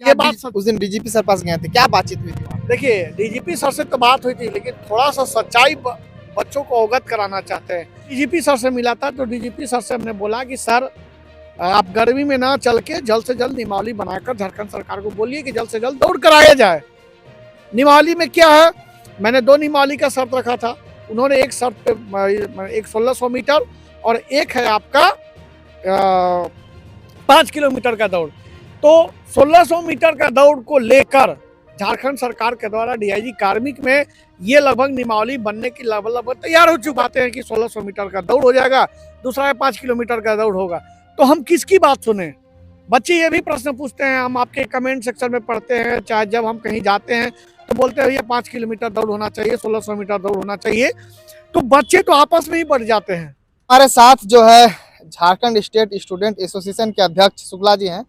ये बात उस दिन डीजीपी सर पास गए थे, क्या बातचीत हुई थी? देखिए, डीजीपी सर से तो बात हुई थी, लेकिन थोड़ा सा सच्चाई बच्चों को अवगत कराना चाहते हैं। डीजीपी सर से मिला था तो डीजीपी सर से हमने बोला कि सर आप गर्मी में ना चल के जल्द से जल्द नियमावली बनाकर झारखंड सरकार को बोलिए कि जल्द से जल्द दौड़ कराया जाए। नियमावली में क्या है, मैंने 2 नियमावली का शर्त रखा था, उन्होंने एक शर्त पे एक 1600 मीटर और एक है आपका 5 किलोमीटर का दौड़। तो 1600 मीटर का दौड़ को लेकर झारखंड सरकार के द्वारा डीआईजी कार्मिक में ये लगभग नियमावली बनने की लगभग तैयार हो चुके हैं कि 1600 मीटर का दौड़ हो जाएगा, दूसरा है 5 किलोमीटर का दौड़ होगा। तो हम किसकी बात सुने? बच्चे ये भी प्रश्न पूछते हैं, हम आपके कमेंट सेक्शन में पढ़ते हैं, चाहे जब हम कहीं जाते हैं तो बोलते हैं ये 5 किलोमीटर दौड़ होना चाहिए, 1600 मीटर दौड़ होना चाहिए। तो बच्चे तो आपस में ही बढ़ जाते हैं। हमारे साथ जो है झारखंड स्टेट स्टूडेंट एसोसिएशन के अध्यक्ष शुक्ला जी हैं।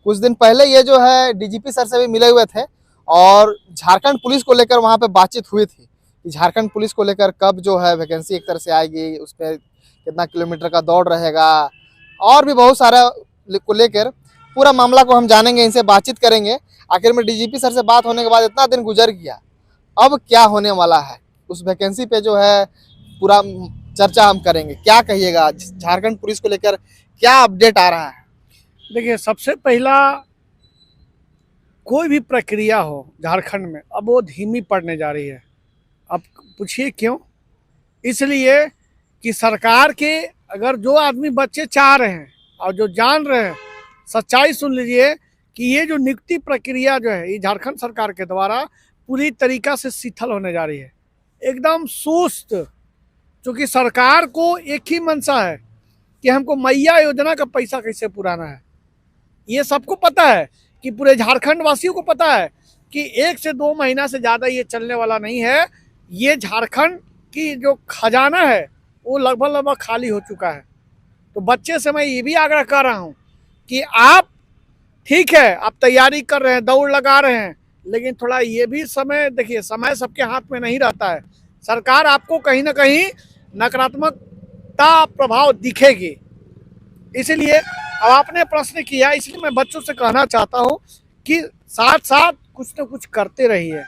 कुछ दिन पहले ये जो है डीजीपी सर से भी मिले हुए थे और झारखंड पुलिस को लेकर वहाँ पे बातचीत हुई थी कि झारखंड पुलिस को लेकर कब जो है वैकेंसी एक तरह से आएगी, उस पर कितना किलोमीटर का दौड़ रहेगा और भी बहुत सारा को लेकर पूरा मामला को हम जानेंगे, इनसे बातचीत करेंगे। आखिर में डीजीपी सर से बात होने के बाद इतना दिन गुजर गया, अब क्या होने वाला है उस वैकेंसी पे जो है पूरा चर्चा हम करेंगे। क्या कहिएगा, झारखंड पुलिस को लेकर क्या अपडेट आ रहा है? देखिए, सबसे पहला कोई भी प्रक्रिया हो झारखंड में अब वो धीमी पड़ने जा रही है। अब पूछिए क्यों? इसलिए कि सरकार के अगर जो आदमी बच्चे चाह रहे हैं और जो जान रहे हैं, सच्चाई सुन लीजिए कि ये जो नियुक्ति प्रक्रिया जो है ये झारखंड सरकार के द्वारा पूरी तरीका से शिथिल होने जा रही है, एकदम सुस्त। क्योंकि सरकार को एक ही मंशा है कि हमको मैया योजना का पैसा कैसे पुराना है। ये सबको पता है कि पूरे झारखंड वासियों को पता है कि 1 से 2 महीना से ज़्यादा ये चलने वाला नहीं है। ये झारखंड की जो खजाना है वो लगभग खाली हो चुका है। तो बच्चे से मैं ये भी आग्रह कर रहा हूँ कि आप ठीक है, आप तैयारी कर रहे हैं, दौड़ लगा रहे हैं, लेकिन थोड़ा ये भी समय देखिए, समय सबके हाथ में नहीं रहता है। सरकार आपको कहीं ना कहीं नकारात्मकता प्रभाव दिखेगी। इसलिए अब आपने प्रश्न किया, इसलिए मैं बच्चों से कहना चाहता हूँ कि साथ साथ कुछ न कुछ करते रहिए,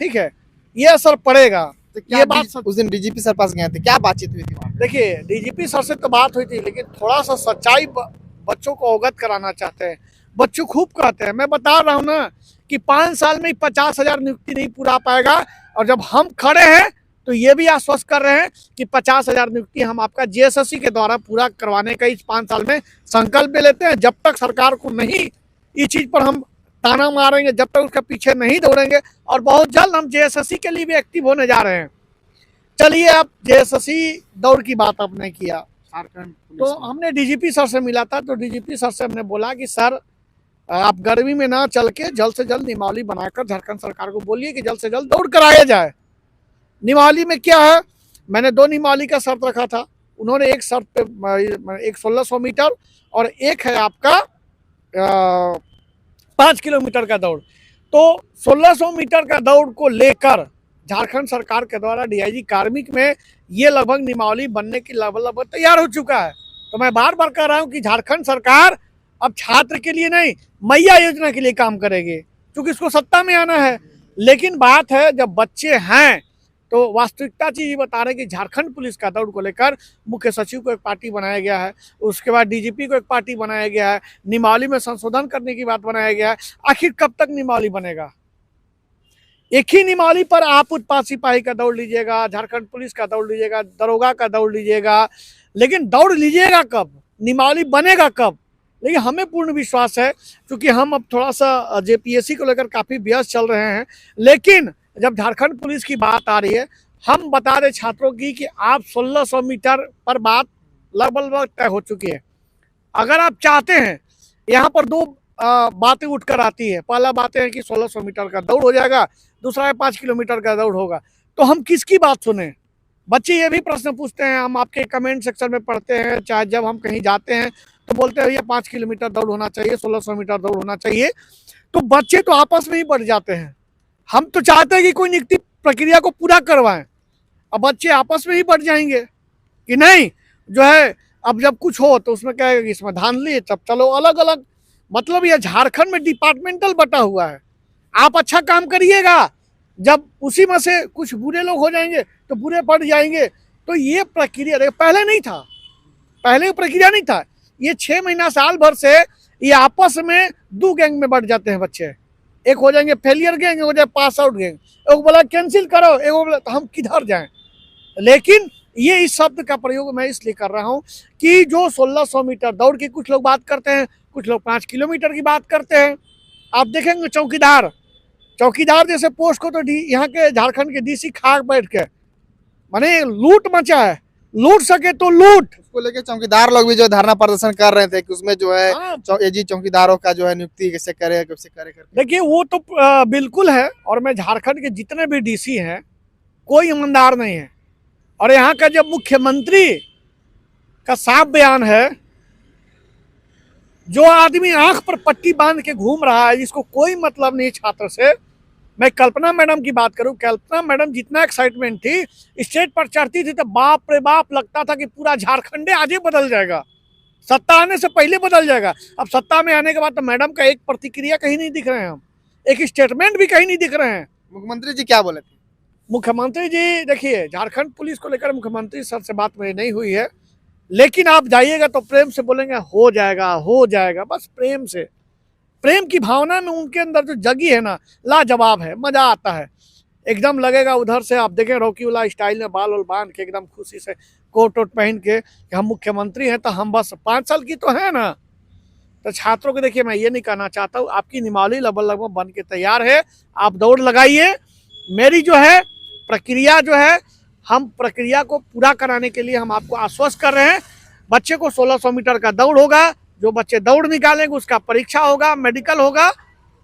ठीक है? ये असर पड़ेगा। तो ये बात उस दिन डीजीपी सर पास गए थे, क्या बातचीत हुई थी? देखिए, डीजीपी सर से तो बात हुई थी, लेकिन थोड़ा सा सच्चाई बच्चों को अवगत कराना चाहते हैं। बच्चों खूब कहते हैं, मैं बता रहा हूँ ना कि 5 साल में 50,000 नियुक्ति नहीं पूरा पाएगा। और जब हम खड़े हैं तो ये भी आश्वस्त कर रहे हैं कि 50,000 नियुक्ति हम आपका जीएसएससी के द्वारा पूरा करवाने का इस 5 साल में संकल्प लेते हैं। जब तक सरकार को नहीं इस चीज़ पर हम ताना मारेंगे, जब तक उसके पीछे नहीं दौड़ेंगे, और बहुत जल्द हम जेएसएससी के लिए भी एक्टिव होने जा रहे हैं। चलिए, अब जेएसएससी दौड़ की बात आपने किया, तो हमने डीजीपी सर से मिला था तो डीजीपी सर से हमने बोला कि सर आप गर्मी में ना चल के जल्द से जल्द नियमावली बनाकर झारखंड सरकार को बोलिए कि जल्द से जल्द दौड़ कराया जाए। नियमावली में क्या है, मैंने 2 नियमावली का शर्त रखा था, उन्होंने एक शर्त पे एक 1600 मीटर और एक है आपका 5 किलोमीटर का दौड़। तो 1600 मीटर का दौड़ को लेकर झारखंड सरकार के द्वारा डीआईजी कार्मिक में ये लगभग नियमावली बनने की लगभग तैयार हो चुका है। तो मैं बार बार कह रहा हूँ कि झारखंड सरकार अब छात्र के लिए नहीं, मैया योजना के लिए काम करेगी, क्योंकि इसको सत्ता में आना है। लेकिन बात है, जब बच्चे हैं तो वास्तविकता चीज ये बता रहे हैं कि झारखंड पुलिस का दौड़ को लेकर मुख्य सचिव को एक पार्टी बनाया गया है, उसके बाद डीजीपी को एक पार्टी बनाया गया है, नियमावली में संशोधन करने की बात बनाया गया है। आखिर कब तक नियमावली बनेगा? एक ही नियमावली पर आप उत्पाद सिपाही का दौड़ लीजिएगा, झारखंड पुलिस का दौड़ लीजिएगा, दरोगा का दौड़ लीजिएगा, लेकिन दौड़ लीजिएगा कब? नियमावली बनेगा कब? लेकिन हमें पूर्ण विश्वास है, क्योंकि हम अब थोड़ा सा जेपीएससी को लेकर काफ़ी व्यस्त चल रहे हैं। लेकिन जब झारखंड पुलिस की बात आ रही है, हम बता रहे छात्रों की कि आप 1600 मीटर पर बात लगभग तय हो चुकी है। अगर आप चाहते हैं, यहाँ पर 2 बातें उठकर आती है। पहला बात है कि 1600 मीटर का दौड़ हो जाएगा, दूसरा है 5 किलोमीटर का दौड़ होगा। तो हम किसकी बात सुने? बच्चे ये भी प्रश्न पूछते हैं, हम आपके कमेंट सेक्शन में पढ़ते हैं, चाहे जब हम कहीं जाते हैं तो बोलते हैं ये 5 किलोमीटर दौड़ होना चाहिए, 1600 मीटर दौड़ होना चाहिए। तो बच्चे तो आपस में ही बढ़ जाते हैं। हम तो चाहते हैं कि कोई नियुक्ति प्रक्रिया को पूरा करवाएं, अब बच्चे आपस में ही बढ़ जाएंगे कि नहीं जो है अब जब कुछ हो तो उसमें क्या है, इसमें धांधली, तब चलो अलग अलग मतलब यह झारखंड में डिपार्टमेंटल बटा हुआ है। आप अच्छा काम करिएगा, जब उसी में से कुछ बुरे लोग हो जाएंगे तो बुरे पड़ जाएंगे। तो ये प्रक्रिया पहले नहीं था, पहले प्रक्रिया नहीं था। ये 6 महीना साल भर से ये आपस में 2 गैंग में बढ़ जाते हैं बच्चे। एक हो जाएंगे फेलियर गैंग, एक हो जाए पास आउट गैंग। एक बोला कैंसिल करो, एक बोला तो हम किधर जाएं। लेकिन ये इस शब्द का प्रयोग मैं इसलिए कर रहा हूं कि जो 1600 मीटर दौड़ की कुछ लोग बात करते हैं, कुछ लोग 5 किलोमीटर की बात करते हैं। आप देखेंगे चौकीदार जैसे पोस्ट को तो यहाँ के झारखंड के डीसी खा बैठ के, माने लूट मचा है, लूट सके तो लूट। उसको लेके चौकीदार लोग भी जो धरना प्रदर्शन कर रहे थे कि उसमें जो है एजी चौकीदारों का जो है नियुक्ति कैसे करे करके। देखिए वो तो बिल्कुल है, और मैं झारखंड के जितने भी डीसी हैं कोई ईमानदार नहीं है। और यहाँ का जब मुख्यमंत्री का साफ बयान है, जो आदमी आंख पर पट्टी बांध के घूम रहा है, जिसको कोई मतलब नहीं छात्र से। मैं कल्पना मैडम की बात करूं, कल्पना मैडम जितना एक्साइटमेंट थी, स्टेज पर चढ़ती थी तो बाप रे बाप लगता था कि पूरा झारखंड आज ही बदल जाएगा, सत्ता आने से पहले बदल जाएगा। अब सत्ता में आने के बाद तो मैडम का एक प्रतिक्रिया कहीं नहीं दिख रहे हैं, हम एक स्टेटमेंट भी कहीं नहीं दिख रहे हैं। मुख्यमंत्री जी क्या बोले थे? मुख्यमंत्री जी देखिए, झारखंड पुलिस को लेकर मुख्यमंत्री सर से बात मेरी नहीं हुई है, लेकिन आप जाइएगा तो प्रेम से बोलेंगे हो जाएगा हो जाएगा, बस प्रेम से। प्रेम की भावना में उनके अंदर जो जगी है ना, लाजवाब है, मजा आता है। एकदम लगेगा उधर से आप देखें रॉकी वाला स्टाइल में बाल बांध के एकदम खुशी से कोट वोट पहन के कि हम मुख्यमंत्री हैं, तो हम बस 5 साल की तो है ना। तो छात्रों को देखिए, मैं ये नहीं कहना चाहता हूँ, आपकी निमावली लगभग बन के तैयार है, आप दौड़ लगाइए। मेरी जो है प्रक्रिया जो है, हम प्रक्रिया को पूरा कराने के लिए हम आपको आश्वस्त कर रहे हैं। बच्चे को 1600 मीटर का दौड़ होगा, जो बच्चे दौड़ निकालेंगे उसका परीक्षा होगा, मेडिकल होगा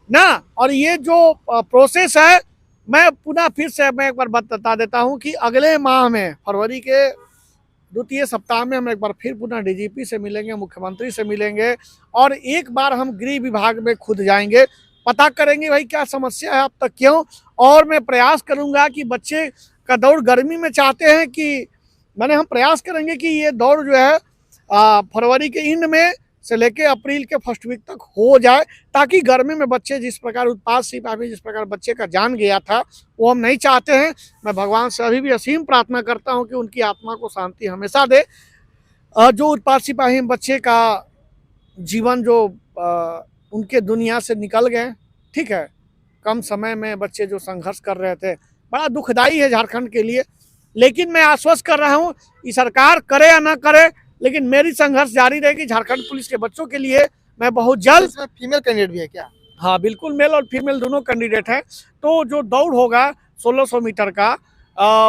ना। और ये जो प्रोसेस है, मैं पुनः फिर से मैं एक बार बता देता हूं कि अगले माह में फरवरी के 2 सप्ताह में हम एक बार फिर पुनः डीजीपी से मिलेंगे, मुख्यमंत्री से मिलेंगे, और एक बार हम गृह विभाग में खुद जाएंगे, पता करेंगे भाई क्या समस्या है अब तक क्यों। और मैं प्रयास करूंगा कि बच्चे का दौड़ गर्मी में चाहते हैं कि हम प्रयास करेंगे कि ये दौड़ जो है फरवरी के एंड में से लेके अप्रैल के फर्स्ट वीक तक हो जाए, ताकि गर्मी में बच्चे जिस प्रकार उत्पात सिपाही जिस प्रकार बच्चे का जान गया था, वो हम नहीं चाहते हैं। मैं भगवान से अभी भी असीम प्रार्थना करता हूं कि उनकी आत्मा को शांति हमेशा दे। जो उत्पात सिपाही बच्चे का जीवन जो उनके दुनिया से निकल गए, ठीक है, कम समय में बच्चे जो संघर्ष कर रहे थे, बड़ा दुखदाई है झारखंड के लिए। लेकिन मैं आश्वस्त कर रहा हूँ कि सरकार करे या ना करे, लेकिन मेरी संघर्ष जारी रहेगी झारखंड पुलिस के बच्चों के लिए। मैं बहुत जल्द। इसमें फीमेल कैंडिडेट भी है क्या? हाँ बिल्कुल, मेल और फीमेल दोनों कैंडिडेट हैं। तो जो दौड़ होगा 1600 मीटर का,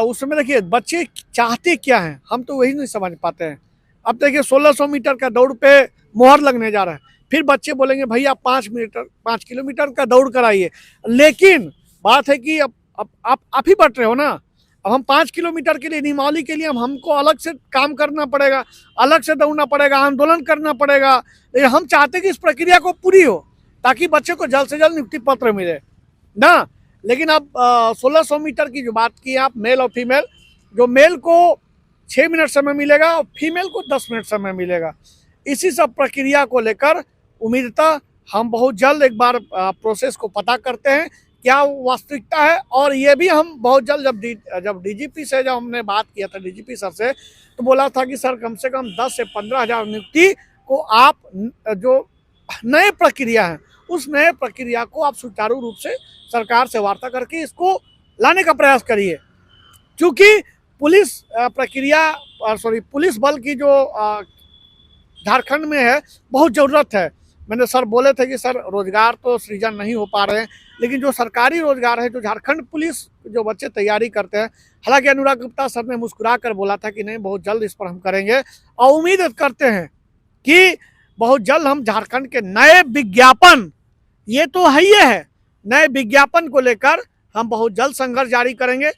उसमें देखिए बच्चे चाहते क्या हैं, हम तो वही नहीं समझ पाते हैं। अब देखिए 1600 मीटर का दौड़ पे मोहर लगने जा रहा है, फिर बच्चे बोलेंगे भैया 5 किलोमीटर का दौड़ कराइए। लेकिन बात है कि अब आप ही बट रहे हो ना। अब हम 5 किलोमीटर के लिए, निमावली के लिए हमको अलग से काम करना पड़ेगा, अलग से दौड़ना पड़ेगा, आंदोलन करना पड़ेगा। लेकिन हम चाहते कि इस प्रक्रिया को पूरी हो, ताकि बच्चे को जल्द से जल्द नियुक्ति पत्र मिले ना। लेकिन अब 1600 मीटर की जो बात की आप, मेल और फीमेल, जो मेल को 6 मिनट समय मिलेगा और फीमेल को 10 मिनट समय मिलेगा। इसी सब प्रक्रिया को लेकर उम्मीदतः हम बहुत जल्द एक बार प्रोसेस को पता करते हैं क्या वास्तविकता है। और ये भी हम बहुत जल्द, जब डीजीपी से जब हमने बात किया था, डीजीपी सर से, तो बोला था कि सर कम से कम 10 से 15 हज़ार नियुक्ति को आप जो नए प्रक्रिया है, उस नए प्रक्रिया को आप सुचारू रूप से सरकार से वार्ता करके इसको लाने का प्रयास करिए। क्योंकि पुलिस पुलिस बल की जो झारखंड में है बहुत ज़रूरत है। मैंने सर बोले थे कि सर रोजगार तो सृजन नहीं हो पा रहे हैं, लेकिन जो सरकारी रोजगार है, जो झारखंड पुलिस जो बच्चे तैयारी करते हैं, हालांकि अनुराग गुप्ता सर ने मुस्कुरा कर बोला था कि नहीं बहुत जल्द इस पर हम करेंगे, और उम्मीद करते हैं कि बहुत जल्द हम झारखंड के नए विज्ञापन, ये तो है ही है, नए विज्ञापन को लेकर हम बहुत जल्द संघर्ष जारी करेंगे।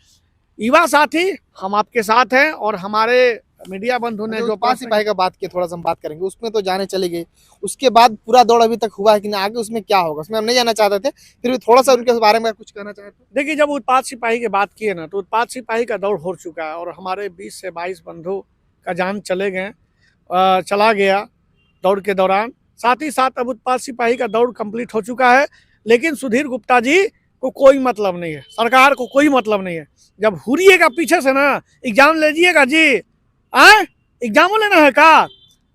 युवा साथी हम आपके साथ हैं, और हमारे मीडिया बंधु ने जो 5 सिपाही का बात की, थोड़ा सा हम बात करेंगे उसमें। तो जाने चली गई, उसके बाद पूरा दौड़ अभी तक हुआ है कि नहीं, आगे उसमें क्या होगा उसमें हम नहीं जाना चाहते थे, फिर भी थोड़ा सा उनके बारे में कुछ कहना चाहते हैं। देखिए, जब उत्पात सिपाही की बात की है ना, तो उत्पात सिपाही का दौड़ हो चुका है, और हमारे 20 से 22 बंधु का जान चला गया दौड़ के दौरान। साथ ही साथ अब उत्पाद सिपाही का दौड़ कंप्लीट हो चुका है। लेकिन सुधीर गुप्ता जी को कोई मतलब नहीं है, सरकार को कोई मतलब नहीं है। जब हुरिएगा पीछे से ना, एग्जाम लीजिएगा जी, एग्जाम लेना है का?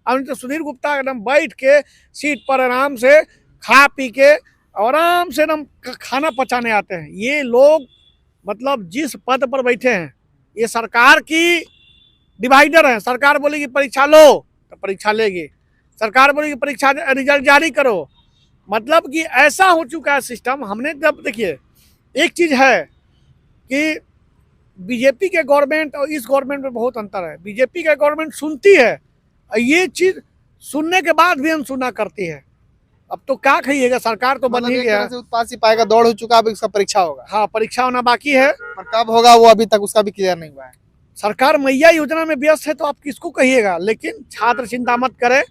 अब तो सुधीर गुप्ता एकदम बैठ के सीट पर आराम से खा पी के और आराम से एकदम खाना पचाने आते हैं। ये लोग मतलब जिस पद पर बैठे हैं, ये सरकार की डिवाइडर है। सरकार बोलेगी परीक्षा लो तो परीक्षा लेगी, सरकार बोलेगी परीक्षा रिजल्ट जारी करो। मतलब कि ऐसा हो चुका है सिस्टम। हमने जब देखिए, एक चीज है कि बीजेपी के गवर्नमेंट और इस गवर्नमेंट में बहुत अंतर है। बीजेपी का गवर्नमेंट सुनती है, ये चीज सुनने के बाद भी अनसुना करती है। अब तो क्या कहिएगा, सरकार तो बन मतलब ही एक गया। तरह से उत्पाद सिपाही का दौड़ हो चुका, अब इसका परीक्षा होगा। हाँ, परीक्षा होना बाकी है। पर कब होगा वो अभी तक उसका भी क्लियर नहीं हुआ है। सरकार मैया योजना में व्यस्त है तो आप किसको कहिएगा। लेकिन छात्र चिंता मत करें,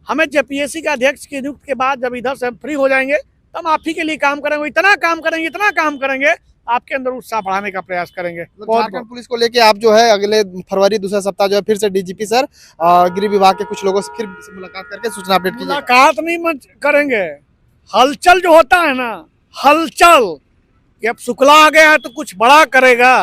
हमें जेपीएससी का अध्यक्ष की नियुक्ति के बाद जब इधर से हम फ्री हो जाएंगे तो हम आप ही के लिए काम करेंगे। इतना काम करेंगे, इतना काम करेंगे, आपके अंदर उत्साह बढ़ाने का प्रयास करेंगे। झारखंड पुलिस को लेके आप जो है अगले फरवरी दूसरा सप्ताह जो है फिर से डीजीपी सर गृह विभाग के कुछ लोगों से फिर मुलाकात करके सूचना अपडेट कीजिए। मुलाकात नहीं करेंगे, हलचल जो होता है ना, हलचल कि अब शुक्ला आ गया है तो कुछ बड़ा करेगा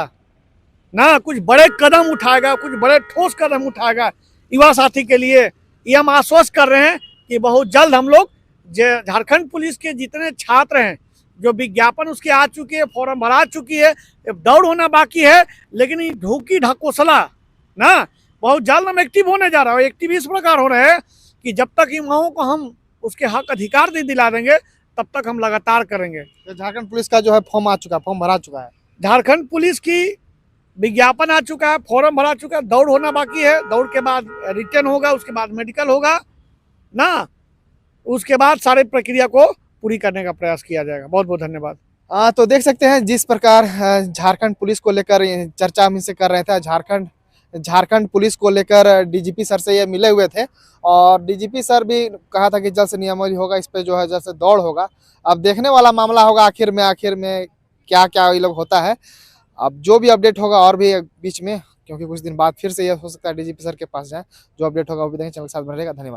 ना, कुछ बड़े कदम उठाएगा, कुछ बड़े ठोस कदम उठाएगा युवा साथी के लिए। ये हम आश्वस्त कर रहे हैं कि बहुत जल्द हम लोग झारखंड पुलिस के जितने छात्र हैं, जो विज्ञापन उसके आ चुकी है, फॉर्म भरा चुकी है, दौड़ होना बाकी है, लेकिन ये ढोकी ढकोसला ना बहुत जल्द हम एक्टिव होने जा रहा है। एक्टिव इस प्रकार हो रहे हैं कि जब तक युवाओं को हम उसके हक अधिकार नहीं दिला देंगे तब तक हम लगातार करेंगे। तो झारखंड पुलिस का जो है फॉर्म आ चुका है, फॉर्म भरा चुका है। झारखंड पुलिस की विज्ञापन आ चुका है, फॉर्म भरा चुका है, दौड़ होना बाकी है। दौड़ के बाद रिटर्न होगा, उसके बाद मेडिकल होगा ना, उसके बाद सारी प्रक्रिया को पूरी करने का प्रयास किया जाएगा। बहुत बहुत धन्यवाद। तो देख सकते हैं जिस प्रकार झारखंड पुलिस को लेकर चर्चा हम इनसे कर रहे थे। झारखंड पुलिस को लेकर डीजीपी सर से ये मिले हुए थे और डीजीपी सर भी कहा था कि जल्द से नियमावली होगा, इस पे जो है जल्द से दौड़ होगा। अब देखने वाला मामला होगा आखिर में क्या क्या ये लोग होता है। अब जो भी अपडेट होगा और भी बीच में, क्योंकि कुछ दिन बाद फिर से ये हो सकता है डीजीपी सर के पास जाए, जो अपडेट होगा वो भी देखेंगे। चैनल के साथ बने रहेगा। धन्यवाद।